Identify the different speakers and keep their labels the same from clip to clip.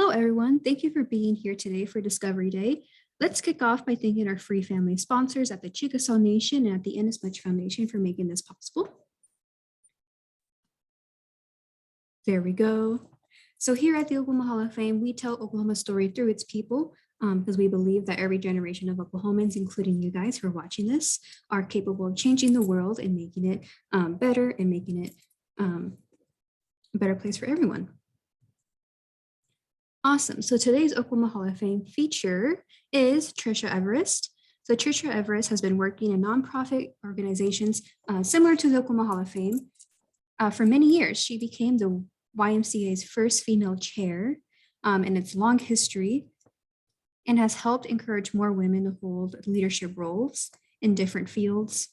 Speaker 1: Hello, everyone. Thank you for being here today for Discovery Day. Let's kick off by thanking our free family sponsors at the Chickasaw Nation and at the Inasmuch Foundation for making this possible. There we go. So here at the Oklahoma Hall of Fame, we tell Oklahoma's story through its people because we believe that every generation of Oklahomans, including you guys who are watching this, are capable of changing the world and making it better and making it a better place for everyone. Awesome. So today's Oklahoma Hall of Fame feature is Trisha Everest. So Trisha Everest has been working in nonprofit organizations similar to the Oklahoma Hall of Fame for many years. She became the YMCA's first female chair in its long history and has helped encourage more women to hold leadership roles in different fields.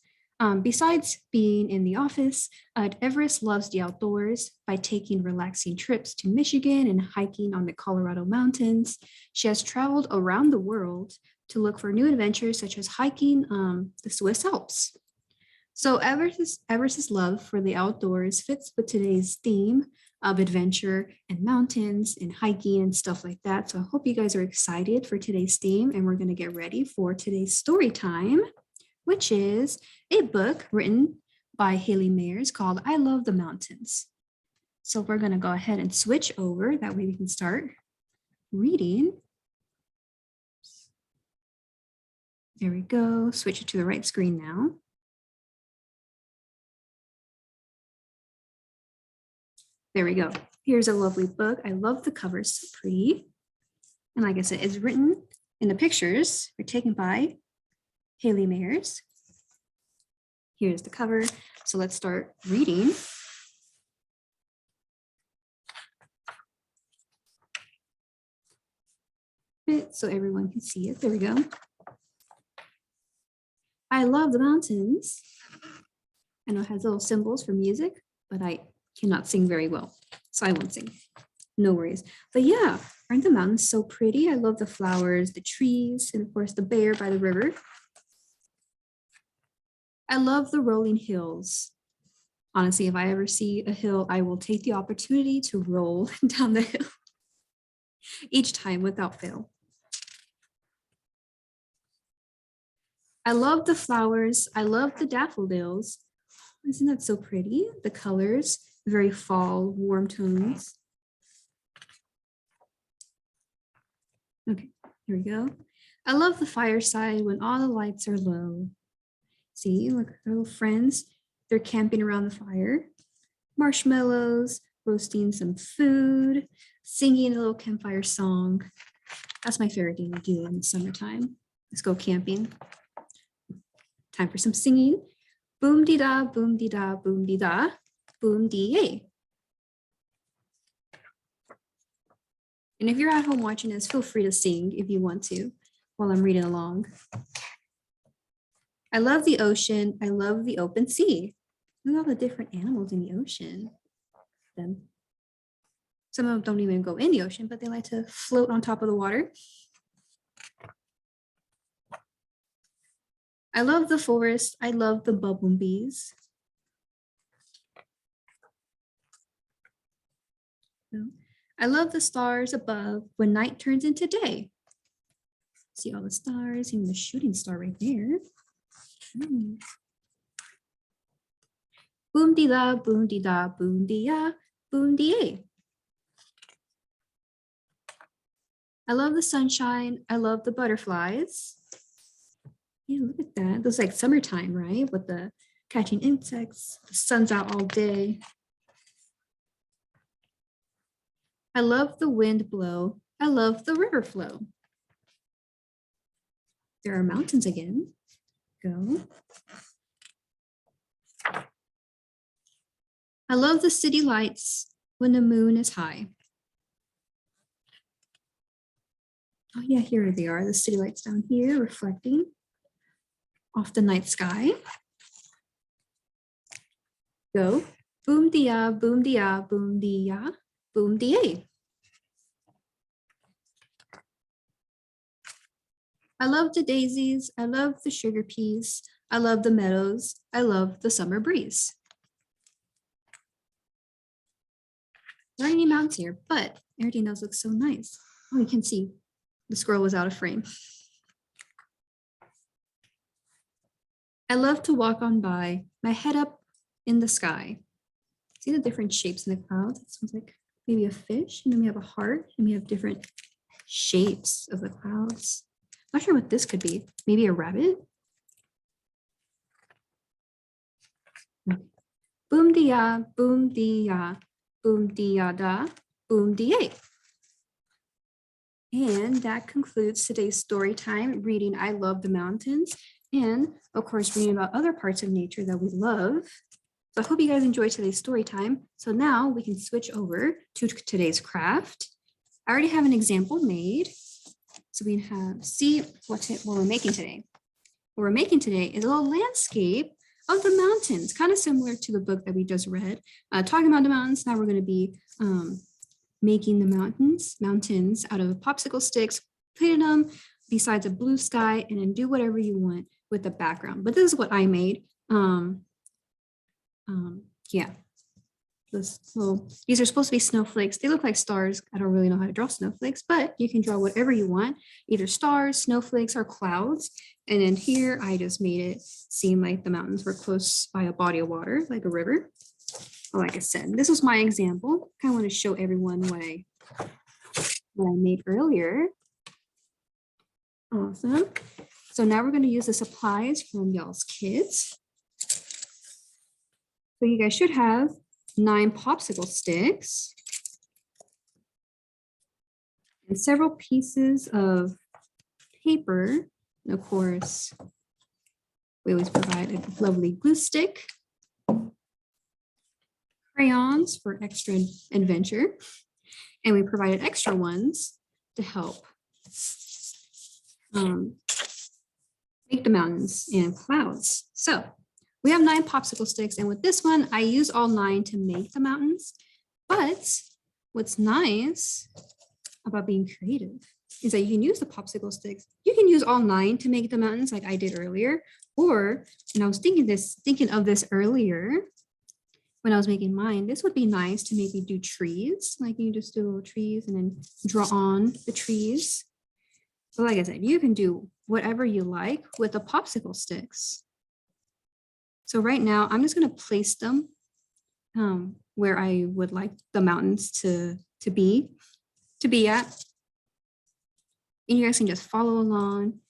Speaker 1: Besides being in the office, Everest loves the outdoors by taking relaxing trips to Michigan and hiking on the Colorado mountains. She has traveled around the world to look for new adventures, such as hiking the Swiss Alps. So Everest's love for the outdoors fits with today's theme of adventure and mountains and hiking and stuff like that. So I hope you guys are excited for today's theme, and we're going to get ready for today's story time, which is a book written by Haley Mayers called I Love the Mountains. So we're going to go ahead and switch over. That way we can start reading. There we go. Switch it to the right screen now. There we go. Here's a lovely book. I love the cover, so pretty. And like I said, it's written in the pictures were taken by Haley Mayers. Here's the cover. So let's start reading. So everyone can see it. There we go. I love the mountains. I know it has little symbols for music, but I cannot sing very well, so I won't sing. No worries. But yeah, aren't the mountains so pretty? I love the flowers, the trees, and of course the bear by the river. I love the rolling hills. Honestly, if I ever see a hill, I will take the opportunity to roll down the hill each time without fail. I love the flowers. I love the daffodils. Isn't that so pretty? The colors, very fall, warm tones. Okay, here we go. I love the fireside when all the lights are low. See, look, our little friends, they're camping around the fire. Marshmallows, roasting some food, singing a little campfire song. That's my favorite thing to do in the summertime. Let's go camping. Time for some singing. Boom dee da, boom dee da, boom dee da, boom dee yay. And if you're at home watching this, feel free to sing if you want to while I'm reading along. I love the ocean. I love the open sea. Look at all the different animals in the ocean. Some of them don't even go in the ocean, but they like to float on top of the water. I love the forest. I love the bumblebees. I love the stars above when night turns into day. See all the stars, even the shooting star right there. Boom dee da, boom dee da, boom dee ya, boom dee yay. I love the sunshine. I love the butterflies. Yeah, look at that. It was like summertime, right? With the catching insects, the sun's out all day. I love the wind blow. I love the river flow. There are mountains again. Go. I love the city lights when the moon is high. Oh yeah, here they are, the city lights down here reflecting off the night sky. Go. Boom dee ya, boom dee ya, boom dee ya, boom dee yay. I love the daisies. I love the sugar peas. I love the meadows. I love the summer breeze. there aren't any mountains here, but everything does look so nice. Oh, you can see the squirrel was out of frame. I love to walk on by, my head up in the sky. See the different shapes in the clouds? It sounds like maybe a fish, and then we have a heart, and we have different shapes of the clouds. Not sure what this could be. Maybe a rabbit? Boom dia, boom dia, boom dia da, boom dia. And that concludes today's story time, reading I Love the Mountains, and of course, reading about other parts of nature that we love. So I hope you guys enjoyed today's story time. So now we can switch over to today's craft. I already have an example made. So we have, see what we're making today. What we're making today is a little landscape of the mountains, kind of similar to the book that we just read, talking about the mountains. Now we're going to be making the mountains out of popsicle sticks, putting them besides a blue sky, and then do whatever you want with the background. But this is what I made. Yeah. These are supposed to be snowflakes. They look like stars. I don't really know how to draw snowflakes, but you can draw whatever you want, either stars, snowflakes, or clouds. And then here I just made it seem like the mountains were close by a body of water, like a river. Like I said, this was my example. I want to show everyone what I made earlier. Awesome. So now we're going to use the supplies from y'all's kids. So you guys should have 9 popsicle sticks and several pieces of paper. And of course, we always provide a lovely glue stick, crayons for extra adventure, and we provided extra ones to help make the mountains and clouds. So we have 9 popsicle sticks, and with this one, I use all 9 to make the mountains. But what's nice about being creative is that you can use the popsicle sticks. You can use all 9 to make the mountains like I did earlier. Or, and I was thinking of this earlier when I was making mine, this would be nice to maybe do trees. Like you just do little trees and then draw on the trees. But like I said, you can do whatever you like with the popsicle sticks. So right now, I'm just going to place them where I would like the mountains to be at. And you guys can just follow along,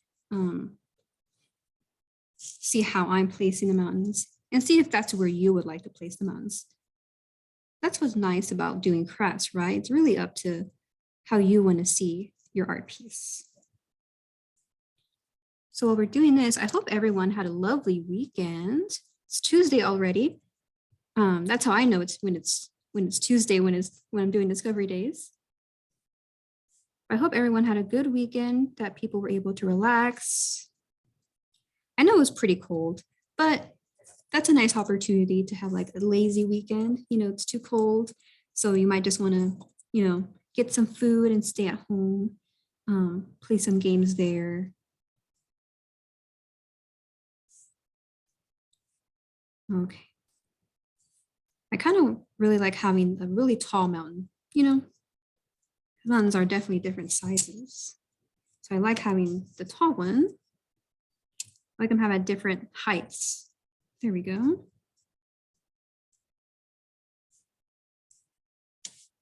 Speaker 1: see how I'm placing the mountains, and see if that's where you would like to place the mountains. That's what's nice about doing crafts, right? It's really up to how you want to see your art piece. So while we're doing this, I hope everyone had a lovely weekend. It's Tuesday already. That's how I know it's when it's Tuesday, when I'm doing Discovery Days. I hope everyone had a good weekend, that people were able to relax. I know it was pretty cold, but that's a nice opportunity to have like a lazy weekend. You know, it's too cold, so you might just want to, get some food and stay at home, play some games there. Okay. I kind of really like having a really tall mountain, mountains are definitely different sizes. So I like having the tall one. I like them have at different heights. There we go.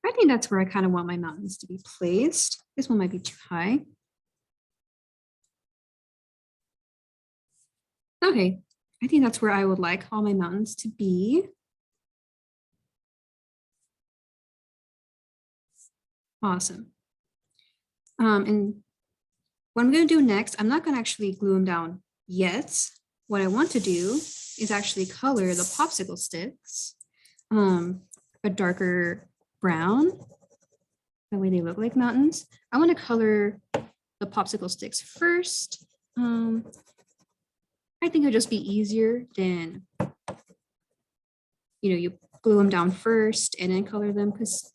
Speaker 1: I think that's where I kind of want my mountains to be placed. This one might be too high. Okay, I think that's where I would like all my mountains to be. Awesome. And what I'm going to do next, I'm not going to actually glue them down yet. What I want to do is actually color the popsicle sticks a darker brown. That way they look like mountains. I want to color the popsicle sticks first. I think it'll just be easier than, you glue them down first and then color them, because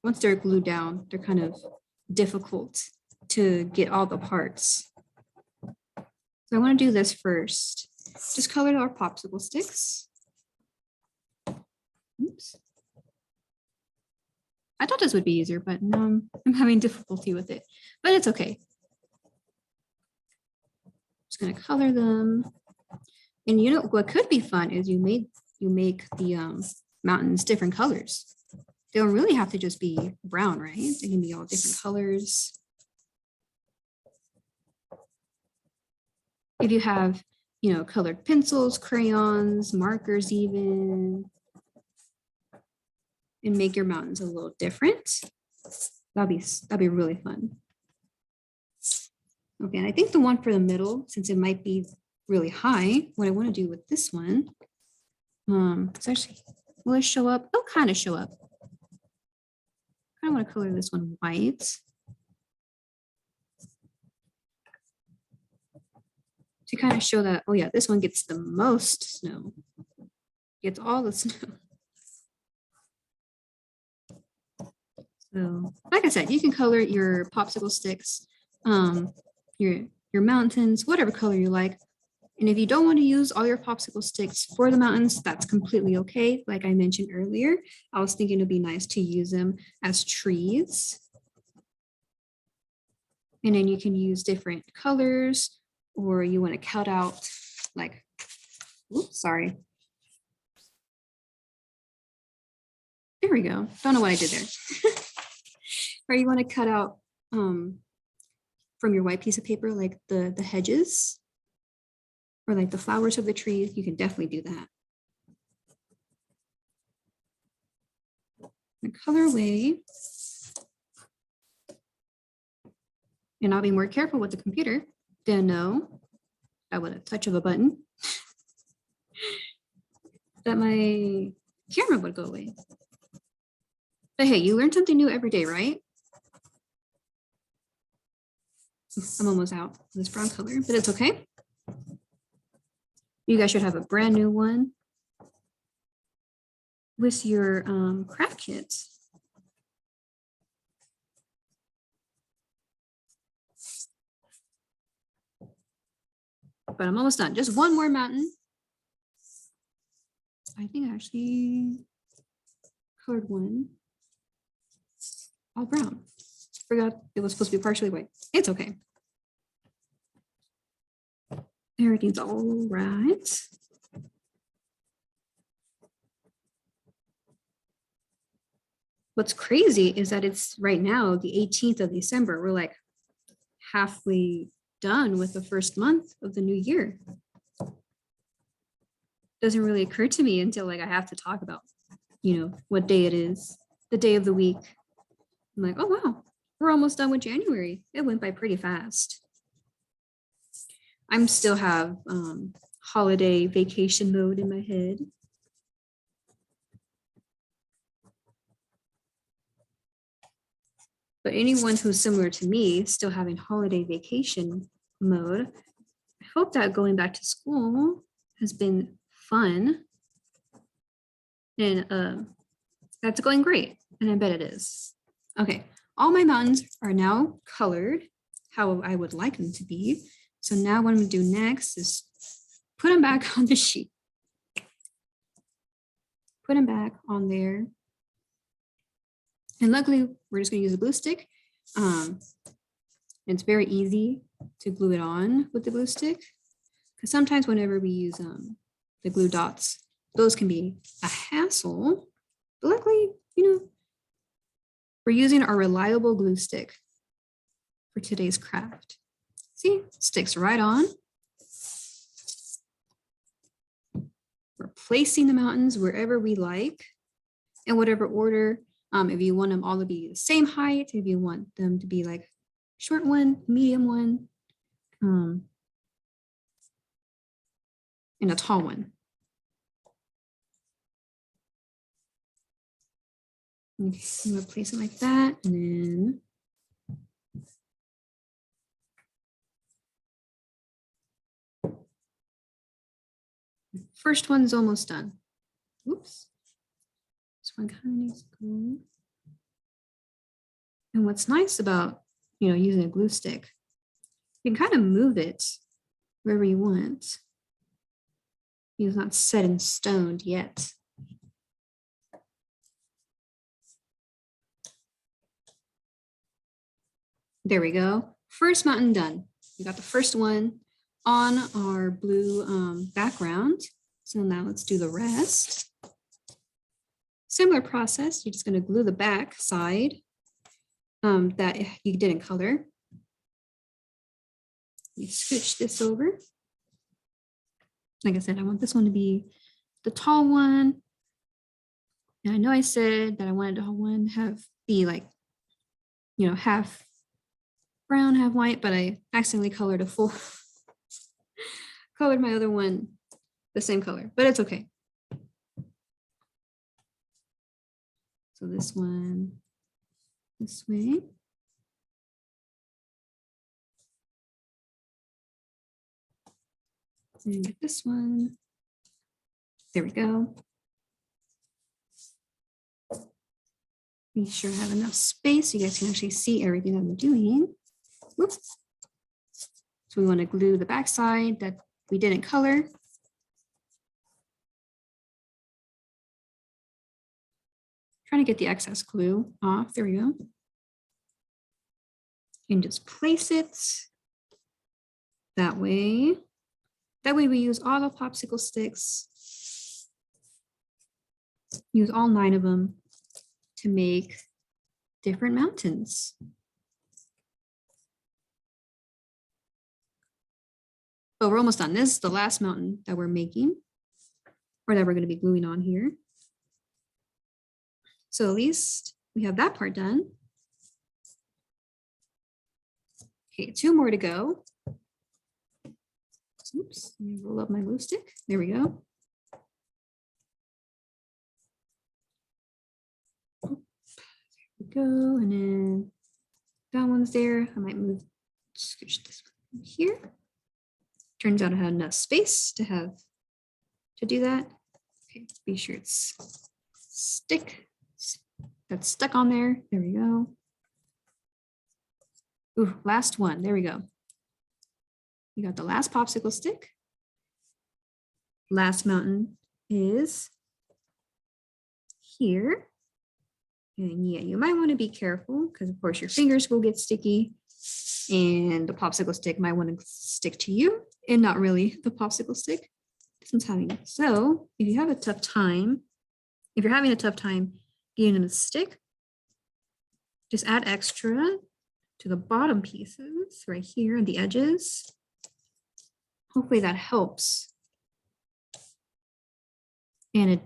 Speaker 1: once they're glued down, they're kind of difficult to get all the parts. So I want to do this first. Just color our popsicle sticks. Oops. I thought this would be easier, but no, I'm having difficulty with it, but it's okay. Just gonna color them. And you know, what could be fun is you make the mountains different colors. They don't really have to just be brown, right? They can be all different colors. If you have, you know, colored pencils, crayons, markers even, and make your mountains a little different, that'd be really fun. Okay, and I think the one for the middle, since it might be really high, what I want to do with this one, it's actually, will it show up? It'll kind of show up. I want to color this one white. To kind of show that, oh yeah, this one gets the most snow. Gets all the snow. So, like I said, you can color your popsicle sticks, your mountains, whatever color you like. And if you don't want to use all your popsicle sticks for the mountains, that's completely okay. Like I mentioned earlier, I was thinking it'd be nice to use them as trees. And then you can use different colors, or you want to cut out like, oops, sorry. There we go. Don't know what I did there. Or you want to cut out from your white piece of paper, like the hedges or like the flowers of the trees, you can definitely do that. And color away. And I'll be more careful with the computer. Didn't know that with a touch of a button that my camera would go away. But hey, you learn something new every day, right? I'm almost out of this brown color, but it's okay. You guys should have a brand new one with your craft kits. But I'm almost done. Just one more mountain. I think I actually colored one all brown. Forgot it was supposed to be partially white. It's okay. Everything's all right. What's crazy is that it's right now, the 18th of December. We're like halfway done with the first month of the new year. Doesn't really occur to me until like I have to talk about, you know, what day it is, the day of the week. I'm like, oh wow, we're almost done with January. It went by pretty fast. I'm still have holiday vacation mode in my head. But anyone who's similar to me, still having holiday vacation mode, I hope that going back to school has been fun. And that's going great. And I bet it is. Okay, all my mountains are now colored how I would like them to be. So now what I'm gonna do next is put them back on the sheet. Put them back on there. And luckily, we're just gonna use a glue stick. It's very easy to glue it on with the glue stick. Because sometimes whenever we use the glue dots, those can be a hassle. But luckily, you know, we're using our reliable glue stick for today's craft. See, sticks right on. We're placing the mountains wherever we like, in whatever order. If you want them all to be the same height, if you want them to be like short one, medium one, and a tall one. Okay, I'm gonna place it like that, and then first one's almost done. Oops. This one kind of needs to go. And what's nice about, you know, using a glue stick, you can kind of move it wherever you want. It's not set in stone yet. There we go. First mountain done. We got the first one on our blue background. So now let's do the rest. Similar process. You're just going to glue the back side that you didn't color. You scooch this over. Like I said, I want this one to be the tall one. And I know I said that I wanted the one be like, you know, half brown, half white, but I accidentally colored colored my other one the same color, but it's okay. So this one, this way. And get this one. There we go. Be sure I have enough space so you guys can actually see everything that I'm doing. Whoops. So we want to glue the back side that we didn't color. Trying to get the excess glue off. There we go. And just place it that way. That way we use all the popsicle sticks. Use all 9 of them to make different mountains. But we're almost done. This is the last mountain that we're making, or that we're going to be gluing on here. So at least we have that part done. Okay, 2 more to go. Oops, let me roll up my glue stick. There we go. There we go, and then that one's there. I might scooch this one here. Turns out I had enough space to do that. Okay, be sure it's that's stuck on there. There we go. Ooh, last one. There we go. You got the last popsicle stick. Last mountain is here. And yeah, you might want to be careful because of course your fingers will get sticky and the popsicle stick might want to stick to you and not really the popsicle stick. This one's having it. So if you have a tough time, if you're having a tough time getting in the stick, just add extra to the bottom pieces right here on the edges. Hopefully that helps. And it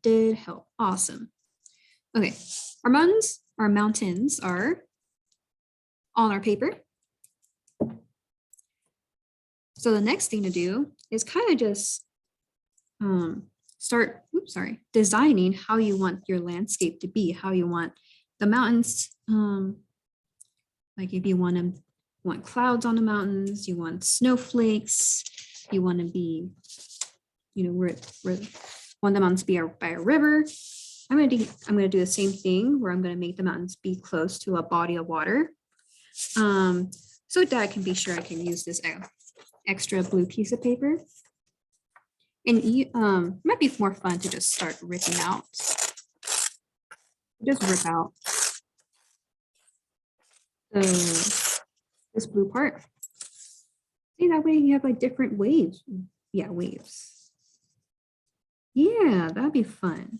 Speaker 1: did help. Awesome. Okay, our mountains are on our paper. So the next thing to do is kind of just start designing how you want your landscape to be, how you want the mountains, like if you want clouds on the mountains, you want snowflakes, you want to be, you know, want the mountains to be by a river. I'm gonna do the same thing where I'm gonna make the mountains be close to a body of water, so that I can be sure I can use this extra blue piece of paper. And it might be more fun to just start ripping out. Just rip out this blue part. See, that way you have like different waves. Yeah, waves. Yeah, that'd be fun.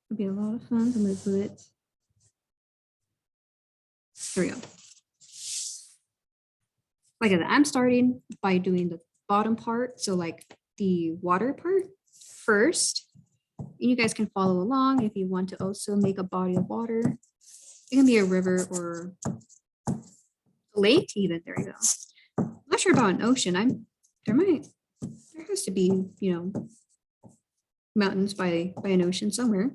Speaker 1: It'd be a lot of fun. I'm gonna do it. There we go. Like I said, I'm starting by doing the bottom part. So like the water part first. And you guys can follow along if you want to also make a body of water. It can be a river or a lake even. There we go. I'm not sure about an ocean. There has to be, you know, mountains by an ocean somewhere.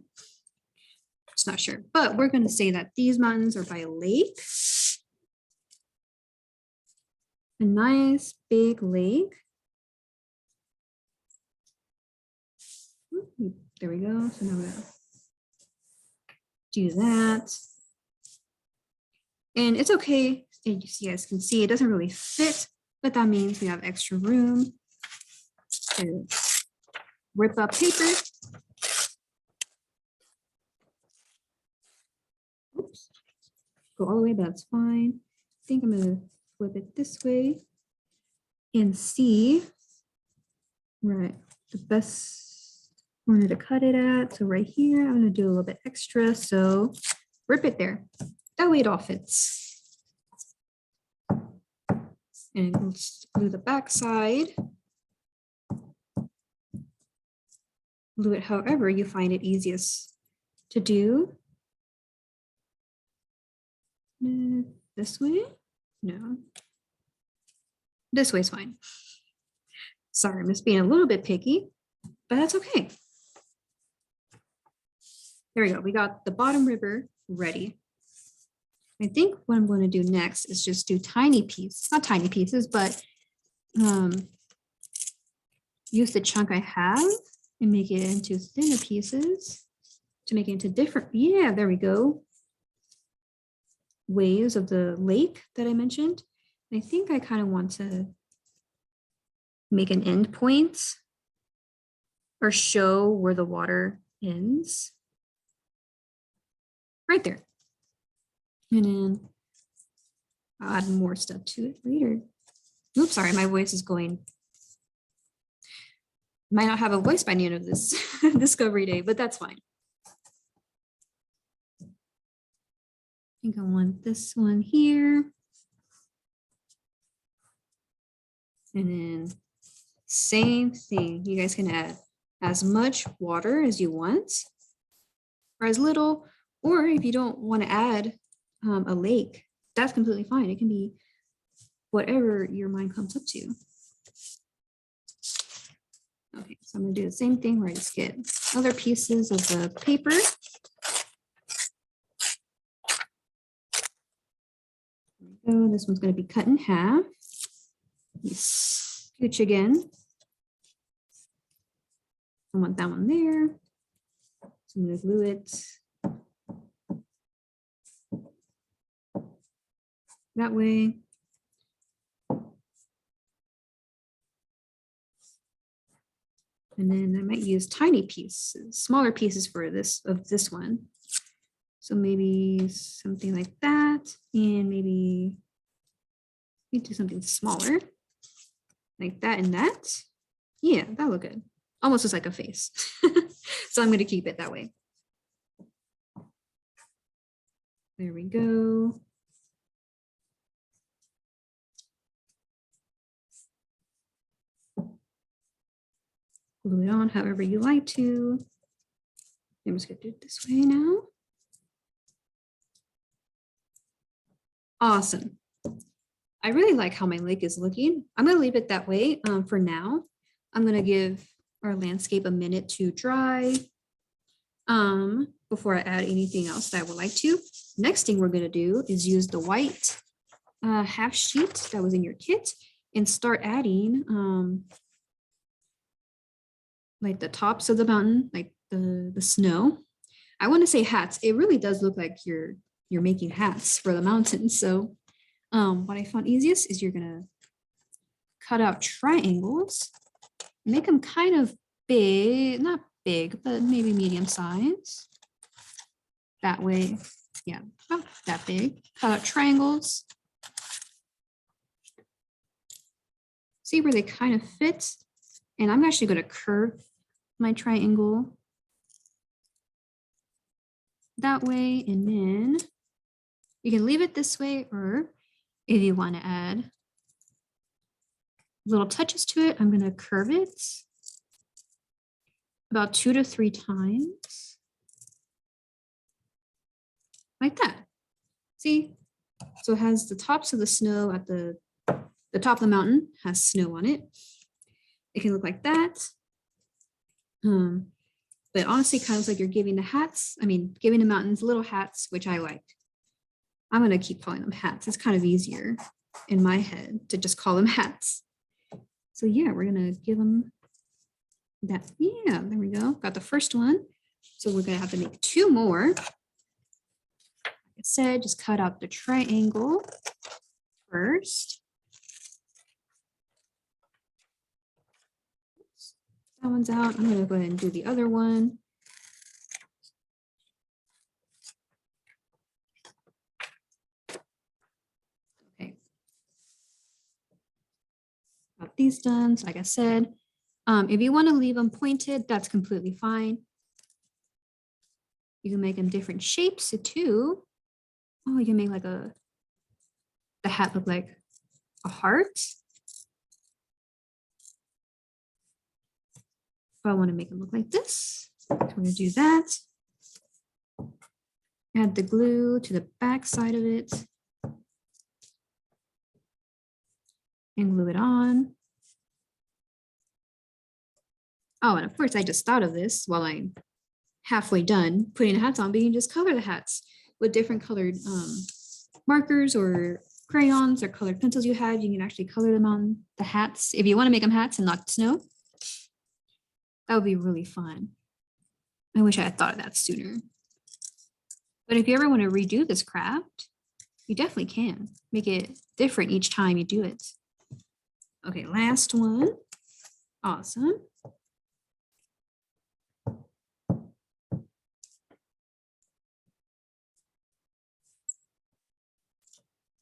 Speaker 1: It's not sure, but we're going to say that these mountains are by a lake. A nice big lake. There we go. So now we're gonna do that. And it's okay. And you guys can see it doesn't really fit, but that means we have extra room to rip up paper. go all the way, but that's fine. I think I'm gonna flip it this way and see right the best corner to cut it at. So right here, I'm gonna do a little bit extra. So rip it there. That way it all fits. And let's glue the back side. Glue it however you find it easiest to do. This way? No. This way's fine. Sorry, I'm just being a little bit picky, but that's okay. There we go. We got the bottom ribber ready. I think what I'm going to do next is just do tiny pieces, not tiny pieces, but use the chunk I have and make it into thinner pieces to make it into different, yeah, there we go. Waves of the lake that I mentioned. I think I kind of want to make an end point or show where the water ends. Right there. And then I'll add more stuff to it later. Oops, sorry, my voice is going. Might not have a voice by the end of this discovery day, but that's fine. I think I want this one here. And then same thing. You guys can add as much water as you want or as little, or if you don't want to add a lake, that's completely fine. It can be whatever your mind comes up to. Okay, so I'm gonna do the same thing where I just get other pieces of the paper. So this one's gonna be cut in half. You scooch again. I want that one there. So I'm gonna glue it that way. And then I might use tiny pieces, smaller pieces for this one. So maybe something like that, and maybe do something smaller, like that and that. Yeah, that'll look good. Almost looks like a face. So I'm going to keep it that way. There we go. Glue it on however you like to. I'm just going to do it this way now. Awesome. I really like how my lake is looking. I'm going to leave it that way for now. I'm going to give our landscape a minute to dry before I add anything else that I would like to. Next thing we're going to do is use the white half sheet that was in your kit and start adding like the tops of the mountain, like the snow. I want to say hats. It really does look like you're making hats for the mountains. So what I found easiest is you're gonna cut out triangles, make them kind of big, not big, but maybe medium size. That way, yeah, about that big. Cut out triangles. See where they kind of fit. And I'm actually going to curve my triangle that way. And then you can leave it this way, or if you want to add little touches to it, I'm going to curve it about 2 to 3 times. Like that. See? So it has the tops of the snow at the top of the mountain has snow on it. It can look like that. But honestly, kind of looks like you're giving the hats, giving the mountains little hats, which I liked. I'm going to keep calling them hats. It's kind of easier in my head to just call them hats. So yeah, we're going to give them that. Yeah, there we go. Got the first one. So we're going to have to make 2 more. Like I said, just cut out the triangle first. That one's out. I'm going to go ahead and do the other one. these done. So like I said, if you want to leave them pointed, that's completely fine. You can make them different shapes too. Oh, you can make like the hat look like a heart. If I want to make them look like this, I'm going to do that. Add the glue to the back side of it and glue it on. Oh, and of course, I just thought of this while I'm halfway done putting the hats on, but you can just color the hats with different colored markers or crayons or colored pencils you have. You can actually color them on the hats. If you want to make them hats and not snow, that would be really fun. I wish I had thought of that sooner. But if you ever want to redo this craft, you definitely can. Make it different each time you do it. Okay, last one. Awesome.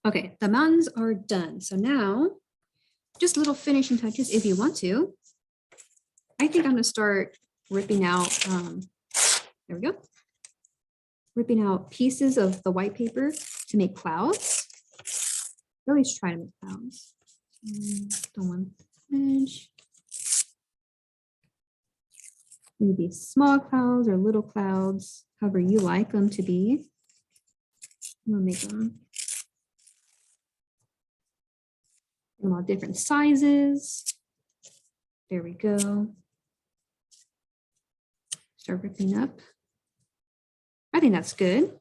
Speaker 1: Okay, the mountains are done. So now, just little finishing touches if you want to. I think I'm gonna start ripping out, there we go. Ripping out pieces of the white paper to make clouds. I always try to make clouds. The one edge. Maybe small clouds or little clouds, however you like them to be. I'm gonna make them all different sizes. There we go. Start ripping up. I think that's good. What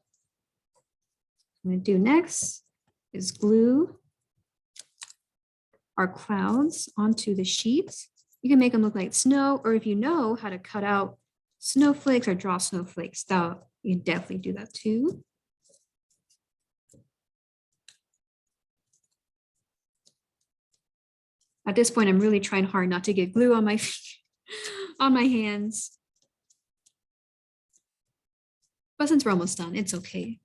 Speaker 1: I'm going to do next is glue our clouds onto the sheets. You can make them look like snow, or if you know how to cut out snowflakes or draw snowflakes, you can definitely do that too. At this point, I'm really trying hard not to get glue on my on my hands. But since we're almost done, it's okay.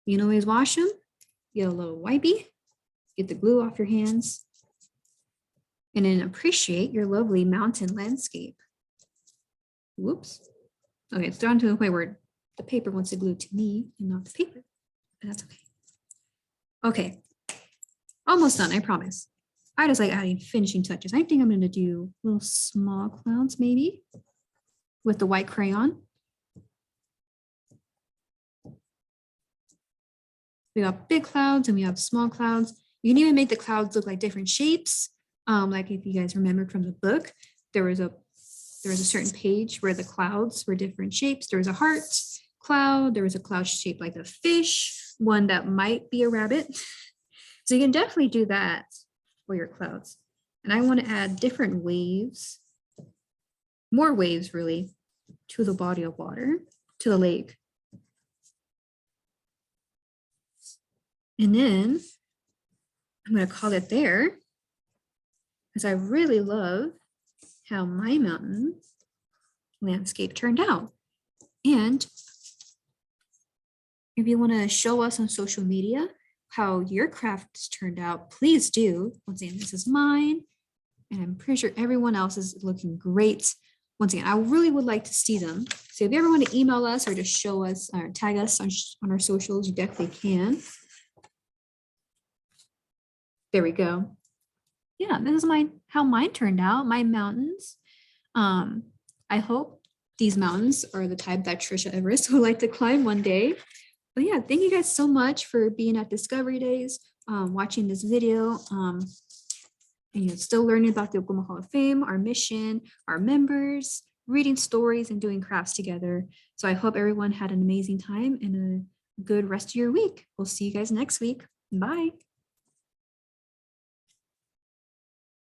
Speaker 1: You can always wash them, get a little wipey, get the glue off your hands, and then appreciate your lovely mountain landscape. Whoops. Okay, it's down to the point where the paper wants to glue to me and not the paper, but that's okay. Okay, almost done, I promise. I just like adding finishing touches. I think I'm gonna do little small clouds maybe with the white crayon. We got big clouds and we have small clouds. You can even make the clouds look like different shapes. Like if you guys remembered from the book, there was a certain page where the clouds were different shapes. There was a heart cloud. There was a cloud shaped like a fish, one that might be a rabbit. So you can definitely do that for your clouds. And I want to add different waves, more waves really, to the body of water, to the lake. And then I'm going to call it there because I really love how my mountain landscape turned out. And if you want to show us on social media how your crafts turned out, please do. Once again, this is mine, and I'm pretty sure everyone else is looking great. Once again, I really would like to see them. So if you ever want to email us or just show us or tag us on our socials, you definitely can. There we go. Yeah, this is how mine turned out, my mountains. I hope these mountains are the type that Trisha Everest would like to climb one day. But yeah, thank you guys so much for being at Discovery Days, watching this video, and still learning about the Oklahoma Hall of Fame, our mission, our members, reading stories and doing crafts together. So I hope everyone had an amazing time and a good rest of your week. We'll see you guys next week. Bye.